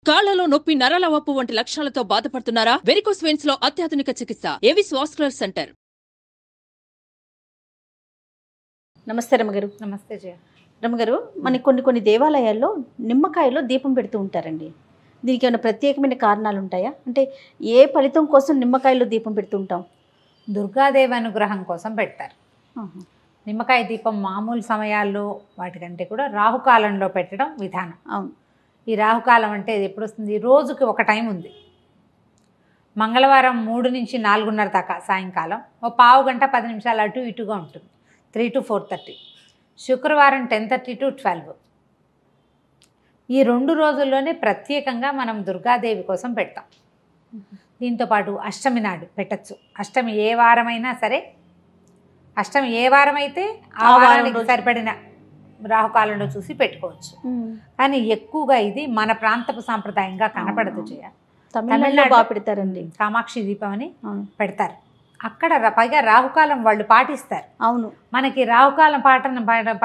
కాళ్లలో నొప్పి, నరాల వాపు వంటి లక్షణాలతో బాధపడుతున్నారా? వెరికోస్ వెయిన్స్ లో అత్యాధునిక చికిత్స ఏవిస్ వాస్కులర్ సెంటర్. నమస్తే రమగారు. నమస్తే జయ. రమగారు, మనకి కొన్ని దేవాలయాల్లో నిమ్మకాయలో దీపం పెడుతూ ఉంటారండి. దీనికి ఏమైనా ప్రత్యేకమైన కారణాలు ఉంటాయా? అంటే ఏ ఫలితం కోసం నిమ్మకాయలో దీపం పెడుతూ ఉంటాం? దుర్గాదేవి అనుగ్రహం కోసం పెడతారు. నిమ్మకాయ దీపం మామూలు సమయాల్లో వాటికంటే కూడా రాహుకాలంలో పెట్టడం విధానం. అవును. ఈ రాహుకాలం అంటే ఎప్పుడు వస్తుంది? రోజుకి ఒక టైం ఉంది. మంగళవారం 3 నుంచి 4:30 దాకా సాయంకాలం ఓ పావు గంట 10 నిమిషాలు అటు ఇటుగా ఉంటుంది, 3 to 4:30. శుక్రవారం 10:30 to 12. ఈ 2 రోజుల్లోనే ప్రత్యేకంగా మనం దుర్గాదేవి కోసం పెడతాం. దీంతోపాటు అష్టమి నాడు పెట్టచ్చు. అష్టమి ఏ వారమైనా సరే, అష్టమి ఏ వారం అయితే ఆ వారానికి సరిపడిన రాహుకాలంలో చూసి పెట్టుకోవచ్చు. కానీ ఎక్కువగా ఇది మన ప్రాంతపు సాంప్రదాయంగా కనపడదు చేయ. తమిళనాడులో బాగా పెడతారండి. కామాక్షి దీపం అని పెడతారు. అక్కడ పైగా రాహుకాలం వాళ్ళు పాటిస్తారు. అవును. మనకి రాహుకాలం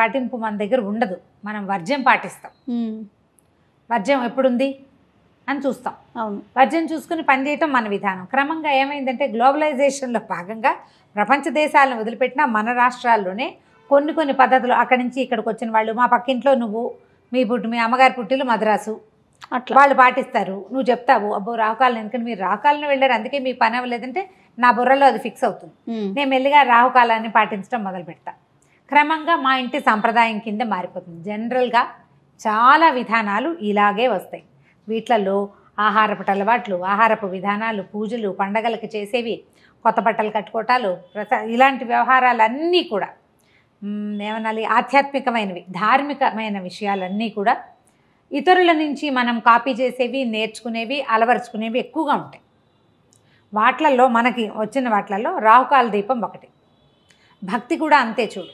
పాటింపు మన దగ్గర ఉండదు. మనం వర్జ్యం పాటిస్తాం. వర్జ్యం ఎప్పుడుంది అని చూస్తాం. అవును. వర్జ్యం చూసుకుని పనిచేయటం మన విధానం. క్రమంగా ఏమైందంటే గ్లోబలైజేషన్లో భాగంగా ప్రపంచ దేశాలను వదిలిపెట్టినా మన రాష్ట్రాల్లోనే కొన్ని పద్ధతులు అక్కడి నుంచి ఇక్కడికి వచ్చిన వాళ్ళు, మా పక్కింట్లో నువ్వు మీ అమ్మగారి పుట్టిలు మద్రాసు, అట్లా వాళ్ళు పాటిస్తారు. నువ్వు చెప్తావు, అబ్బో రాహుకాలం, ఎందుకంటే మీరు రాహుకాలను వెళ్ళారు అందుకే మీ పని అవ్వలేదంటే నా బుర్రలో అది ఫిక్స్ అవుతుంది. నేను మెల్లిగా రాహుకాలాన్ని పాటించడం మొదలు పెడతా. క్రమంగా మా ఇంటి సంప్రదాయం కింద మారిపోతుంది. జనరల్గా చాలా విధానాలు ఇలాగే వస్తాయి. వీటిలలో ఆహారపు అలవాట్లు, ఆహారపు విధానాలు, పూజలు, పండగలకి చేసేవి, కొత్త బట్టలు కట్టుకోవటాలు, ఇలాంటి వ్యవహారాలన్నీ కూడా ఏమనాలి, ఆధ్యాత్మికమైనవి, ధార్మికమైన విషయాలన్నీ కూడా ఇతరుల నుంచి మనం కాపీ చేసేవి, నేర్చుకునేవి, అలవరుచుకునేవి ఎక్కువగా ఉంటాయి. వాట్లల్లో మనకి వచ్చిన వాట్లలో రాహుకాల దీపం ఒకటి. భక్తి కూడా అంతే చూడు,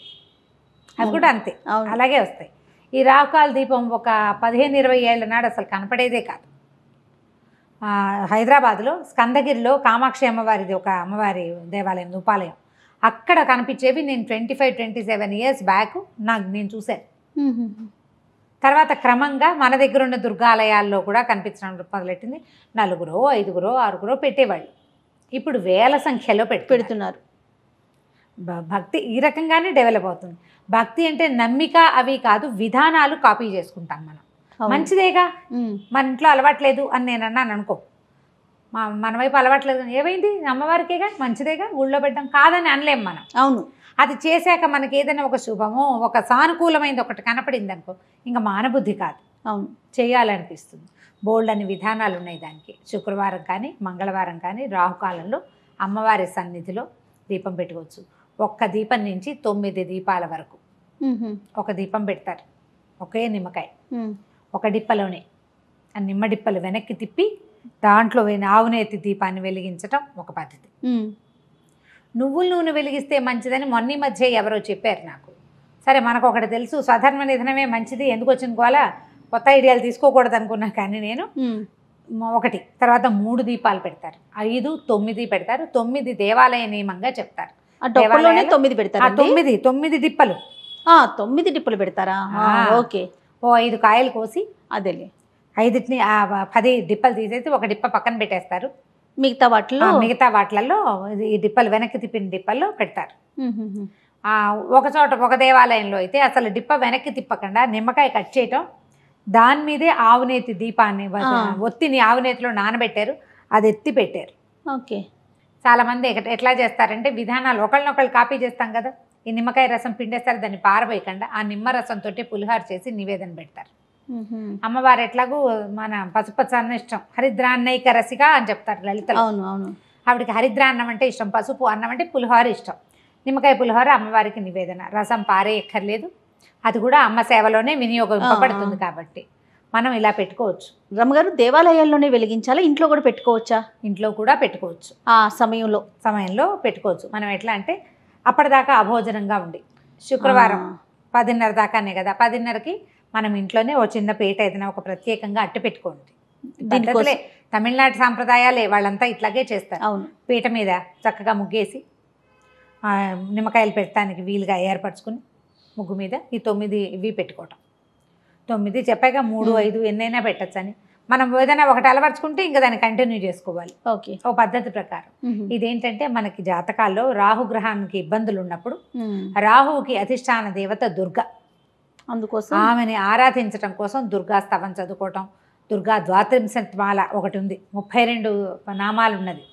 అవి కూడా అంతే అలాగే వస్తాయి. ఈ రాహుకాల దీపం ఒక 15-20 ఏళ్ల నాడు అసలు కనపడేదే కాదు. హైదరాబాద్లో స్కందగిరిలో కామాక్షి అమ్మవారిది ఒక అమ్మవారి దేవాలయం, ఉపాలయం, అక్కడ కనిపించేవి నేను 25-27 years బ్యాక్ నేను చూశాను. తర్వాత క్రమంగా మన దగ్గర ఉన్న దుర్గాలయాల్లో కూడా కనిపించడం మొదలెట్టింది. 4, 5, 6 పెట్టేవాళ్ళు. ఇప్పుడు వేల సంఖ్యలో పెడుతున్నారు. భక్తి ఈ రకంగానే డెవలప్ అవుతుంది. భక్తి అంటే నమ్మిక అవి కాదు, విధానాలు కాపీ చేసుకుంటాం మనం. మంచిదేగా, మన ఇంట్లో అలవాట్లేదు అని నేను అన్నాను అనుకో, మన వైపు అలవాట్లేదు, ఏమైంది అమ్మవారికేగా, మంచిదేగా, ఊళ్ళో పెట్టడం కాదని అనలేం మనం. అవును. అది చేశాక మనకి ఏదైనా ఒక శుభమో ఒక సానుకూలమైనది ఒకటి కనపడింది అనుకో, ఇంకా మానబుద్ధి కాదు, అవును చేయాలనిపిస్తుంది. బోల్డ్ అని విధానాలు ఉన్నాయి దానికి. శుక్రవారం కానీ మంగళవారం కానీ రాహుకాలంలో అమ్మవారి సన్నిధిలో దీపం పెట్టుకోవచ్చు. ఒక్క దీపం నుంచి 9 దీపాల వరకు ఒక దీపం పెడతారు. ఒకే నిమ్మకాయ ఒక డిప్పలోనే, ఆ నిమ్మ డిప్పలు వెనక్కి తిప్పి దాంట్లో ఆవునేతి దీపాన్ని వెలిగించటం ఒక పద్ధతి. నువ్వుల నూనె వెలిగిస్తే మంచిదని మొన్న మధ్య ఎవరో చెప్పారు నాకు. సరే, మనకు ఒకటి తెలుసు, స్వధర్మ నిధనమే మంచిది, ఎందుకు వచ్చిన గోల, కొత్త ఐడియాలు తీసుకోకూడదు అనుకున్నా. కానీ నేను ఒకటి తర్వాత 3 దీపాలు పెడతారు, 5, 9 పెడతారు. 9 దేవాలయ నియమంగా చెప్తారు. 9 పెడతారు. 9 డిప్పలు, 9 డిప్పలు పెడతారా? ఓకే. ఓ 5 కాయలు కోసి అదేలే 5టిని 10 డిప్పలు తీసేసి ఒక డిప్ప పక్కన పెట్టేస్తారు. మిగతా వాటిలలో ఈ డిప్పలు వెనక్కి తిప్పిన డిప్పల్లో పెడతారు. ఒక దేవాలయంలో అయితే అసలు డిప్ప వెనక్కి తిప్పకుండా నిమ్మకాయ కట్ చేయటం, దాని మీదే ఆవునేతి దీపాన్ని ఒత్తిని ఆవునేతిలో నానబెట్టారు, అది ఎత్తి పెట్టారు. ఓకే. చాలామంది ఎట్లా చేస్తారంటే విధానాలు ఒకళ్ళనొకళ్ళు కాపీ చేస్తాం కదా. ఈ నిమ్మకాయ రసం పిండేస్తారు, దాన్ని పారబోయకుండా ఆ నిమ్మ రసంతో పులిహార చేసి నివేదన పెడతారు. అమ్మవారు ఎట్లాగూ మన పసుపచ్చన్న ఇష్టం, హరిద్రాన్నైక రసిగా అని చెప్తారు లలితలో. ఆవిడకి హరిద్రాన్నం అంటే ఇష్టం, పసుపు అన్నం అంటే పులిహోర ఇష్టం. నిమ్మకాయ పులిహోర అమ్మవారికి నివేదన, రసం పారే ఎక్కర్లేదు, అది కూడా అమ్మ సేవలోనే వినియోగింపబడుతుంది కాబట్టి మనం ఇలా పెట్టుకోవచ్చు. రమ్మగారు, దేవాలయాల్లోనే వెలిగించాలా, ఇంట్లో కూడా పెట్టుకోవచ్చా? ఇంట్లో కూడా పెట్టుకోవచ్చు. ఆ సమయంలో పెట్టుకోవచ్చు. మనం ఎట్లా అంటే అప్పటిదాకా అభోజనంగా ఉండి శుక్రవారం 10:30 దాకానే కదా, 10:30కి మనం ఇంట్లోనే ఓ చిన్న పీట ఏదైనా ఒక ప్రత్యేకంగా అట్టు పెట్టుకోండి. పద్ధతులే, తమిళనాడు సాంప్రదాయాలే, వాళ్ళంతా ఇట్లాగే చేస్తారు. అవును. పీట మీద చక్కగా ముగ్గేసి నిమ్మకాయలు పెట్టడానికి వీలుగా ఏర్పరచుకుని ముగ్గు మీద ఈ 9 ఇవి పెట్టుకోవటం. 9 చెప్పాక 3, 5 ఎన్నైనా పెట్టచ్చని మనం ఏదైనా ఒకటి అలవర్చుకుంటే ఇంకా దాన్ని కంటిన్యూ చేసుకోవాలి ఓకే. ఓ పద్ధతి ప్రకారం. ఇదేంటంటే మనకి జాతకాల్లో రాహుగ్రహానికి ఇబ్బందులు ఉన్నప్పుడు రాహువుకి అధిష్టాన దేవత దుర్గ, అందుకోసం ఆమెని ఆరాధించడం కోసం దుర్గా స్తవం చదువుకోవటం. దుర్గా ద్వాత్రింశమాల ఒకటి ఉంది, 32 నామాలు ఉన్నది.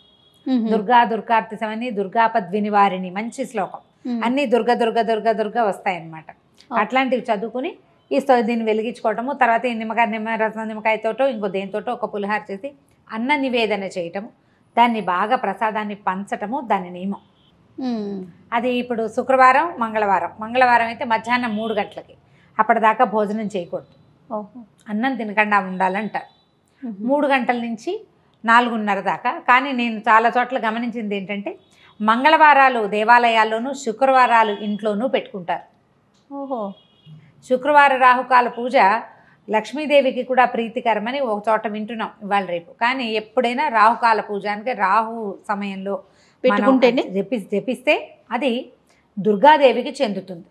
దుర్గా దుర్గార్తిసమని దుర్గాపద్వినివారిణి, మంచి శ్లోకం. అన్నీ దుర్గ దుర్గ దుర్గ దుర్గ వస్తాయన్నమాట. అట్లాంటివి చదువుకుని దీన్ని వెలిగించుకోవటము. తర్వాత ఈ నిమ్మకాయతోటో ఇంకో దేనితోటో ఒక పులిహార చేసి అన్న నివేదన చేయటము, దాన్ని బాగా ప్రసాదాన్ని పంచటము దాని నియమం. అది ఇప్పుడు శుక్రవారం మంగళవారం అయితే మధ్యాహ్నం 3 గంటలకి, అప్పటిదాకా భోజనం చేయకూడదు, అన్నం తినకుండా ఉండాలంటారు. 3 గంటల నుంచి 4:30 దాకా. కానీ నేను చాలా చోట్ల గమనించింది ఏంటంటే మంగళవారాలు దేవాలయాల్లోనూ శుక్రవారాలు ఇంట్లోనూ పెట్టుకుంటారు. ఓహో. శుక్రవార రాహుకాల పూజ లక్ష్మీదేవికి కూడా ప్రీతికరమని ఒక చోట వింటున్నాం ఇవాళ రేపు. కానీ ఎప్పుడైనా రాహుకాల పూజ అంటే రాహు సమయంలో పెట్టుకుంటేనే జపిస్తే అది దుర్గాదేవికి చెందుతుంది.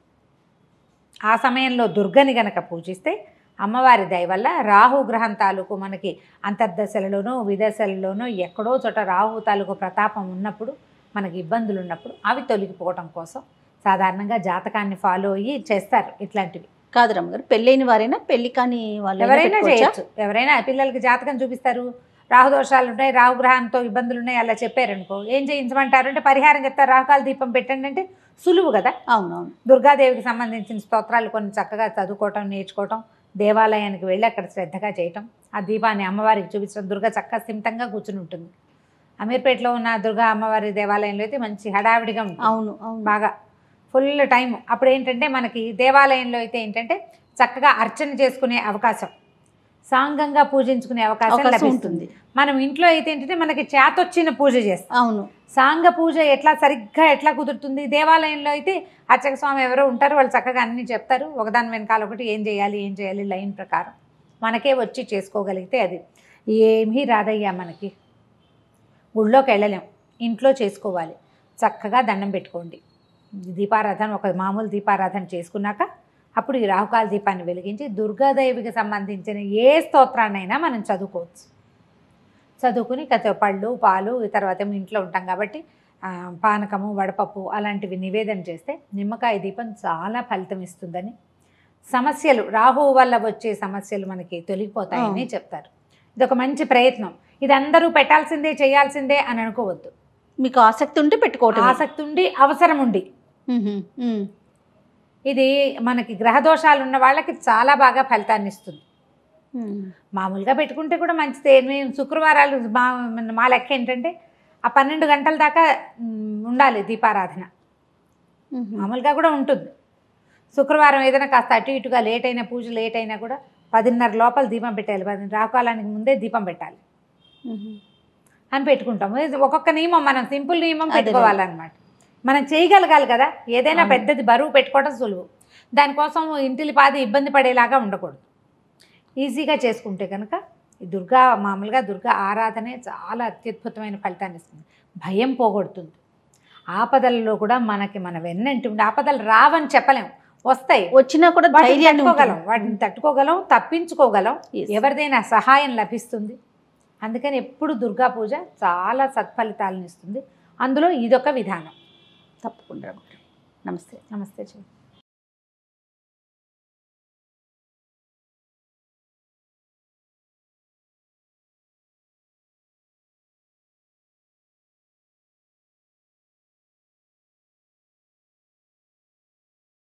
ఆ సమయంలో దుర్గని గనక పూజిస్తే అమ్మవారి దయ వల్ల రాహు గ్రహం తాలూకు మనకి అంతర్దశలలోనో విదశలలోనో ఎక్కడో చోట రాహు తాలూకు ప్రతాపం ఉన్నప్పుడు మనకి ఇబ్బందులు ఉన్నప్పుడు అవి తొలగిపోవటం కోసం సాధారణంగా జాతకాన్ని ఫాలో అయ్యి చేస్తారు ఇట్లాంటివి. కాదు రమ్మగారు, పెళ్ళైన వారైనా పెళ్లి కాని వాళ్ళు ఎవరైనా చేయొచ్చు. ఎవరైనా పిల్లలకి జాతకం చూపిస్తారు, రాహుదోషాలు ఉన్నాయి, రాహుగ్రహంతో ఇబ్బందులు ఉన్నాయి అలా చెప్పారనుకో, ఏం చేయించమంటారు అంటే పరిహారం చెప్తారు, రాహుకాల దీపం పెట్టండి అంటే సులువు కదా. అవునవును. దుర్గాదేవికి సంబంధించిన స్తోత్రాలు కొన్ని చక్కగా చదువుకోవటం, నేర్చుకోవటం, దేవాలయానికి వెళ్ళి అక్కడ శ్రద్ధగా చేయటం, ఆ దీపాన్ని అమ్మవారికి చూపించడం. దుర్గా చక్కగా స్థిమితంగా కూర్చుని ఉంటుంది. అమీర్పేటలో ఉన్న దుర్గా అమ్మవారి దేవాలయంలో అయితే మంచి హడావిడిగా ఉంటుంది. అవును అవును, బాగా ఫుల్ టైం. అప్పుడు ఏంటంటే మనకి దేవాలయంలో అయితే ఏంటంటే చక్కగా అర్చన చేసుకునే అవకాశం, సాంగంగా పూజించుకునే అవకాశం లభిస్తుంది. మనం ఇంట్లో అయితే ఏంటంటే మనకి చేతొచ్చిన పూజ చేస్తాం. అవును. సాంగ పూజ ఎట్లా కుదురుతుంది. దేవాలయంలో అయితే అర్చక స్వామి ఎవరో ఉంటారు, వాళ్ళు చక్కగా అన్నీ చెప్తారు, ఒకదాని వెనకాల ఒకటి ఏం చేయాలి లైన్ ప్రకారం మనకే వచ్చి చేసుకోగలిగితే అది ఏమీ రాదయ్యా. మనకి గుళ్ళోకి వెళ్ళలేం, ఇంట్లో చేసుకోవాలి. చక్కగా దండం పెట్టుకోండి, దీపారాధన ఒక మామూలు దీపారాధన చేసుకున్నాక అప్పుడు ఈ రాహుకాల దీపాన్ని వెలిగించి దుర్గాదేవికి సంబంధించిన ఏ స్తోత్రాన్నైనా మనం చదువుకోవచ్చు. చదువుకుని పళ్ళు పాలు తర్వాత ఇంట్లో ఉంటాం కాబట్టి పానకము వడపప్పు అలాంటివి నివేదన చేస్తే నిమ్మకాయ దీపం చాలా ఫలితం ఇస్తుందని, సమస్యలు రాహువు వల్ల వచ్చే సమస్యలు మనకి తొలగిపోతాయని చెప్తారు. ఇది ఒక మంచి ప్రయత్నం. ఇది అందరూ పెట్టాల్సిందే చేయాల్సిందే అని అనుకోవద్దు. మీకు ఆసక్తి ఉంటే పెట్టుకోవటం, ఆసక్తి ఉండి అవసరం ఉండి. ఇది మనకి గ్రహదోషాలు ఉన్న వాళ్ళకి చాలా బాగా ఫలితాన్ని ఇస్తుంది. మామూలుగా పెట్టుకుంటే కూడా మంచిదే. మేము శుక్రవారాలు మా లెక్క ఏంటంటే ఆ 12 గంటల దాకా ఉండాలి దీపారాధన. మామూలుగా కూడా ఉంటుంది. శుక్రవారం ఏదైనా కాస్త అటు ఇటుగా లేట్ అయినా, పూజ లేట్ అయినా కూడా 10:30 లోపల దీపం పెట్టాలి, రాహుకాలానికి ముందే దీపం పెట్టాలి అని పెట్టుకుంటాము. ఒక్కొక్క నియమం, మనం సింపుల్ నియమం పెట్టుకోవాలన్నమాట. మనం చేయగలగాలి కదా. ఏదైనా పెద్దది బరువు పెట్టుకోవడం సులువు, దానికోసం ఇంటిలిపాది ఇబ్బంది పడేలాగా ఉండకూడదు. ఈజీగా చేసుకుంటే కనుక మామూలుగా దుర్గా ఆరాధనే చాలా అత్యద్భుతమైన ఫలితాన్ని ఇస్తుంది. భయం పోగొడుతుంది. ఆపదలలో కూడా మన వెన్నంటి ఉండి, ఆపదలు రావని చెప్పలేం, వస్తాయి, వచ్చినా కూడా వాటిని తట్టుకోగలం, తప్పించుకోగలం, ఎవరిదైనా సహాయం లభిస్తుంది. అందుకని ఎప్పుడు దుర్గా పూజ చాలా సత్ఫలితాలను ఇస్తుంది. అందులో ఇదొక విధానం. తప్పకుండా. నమస్తే. నమస్తే.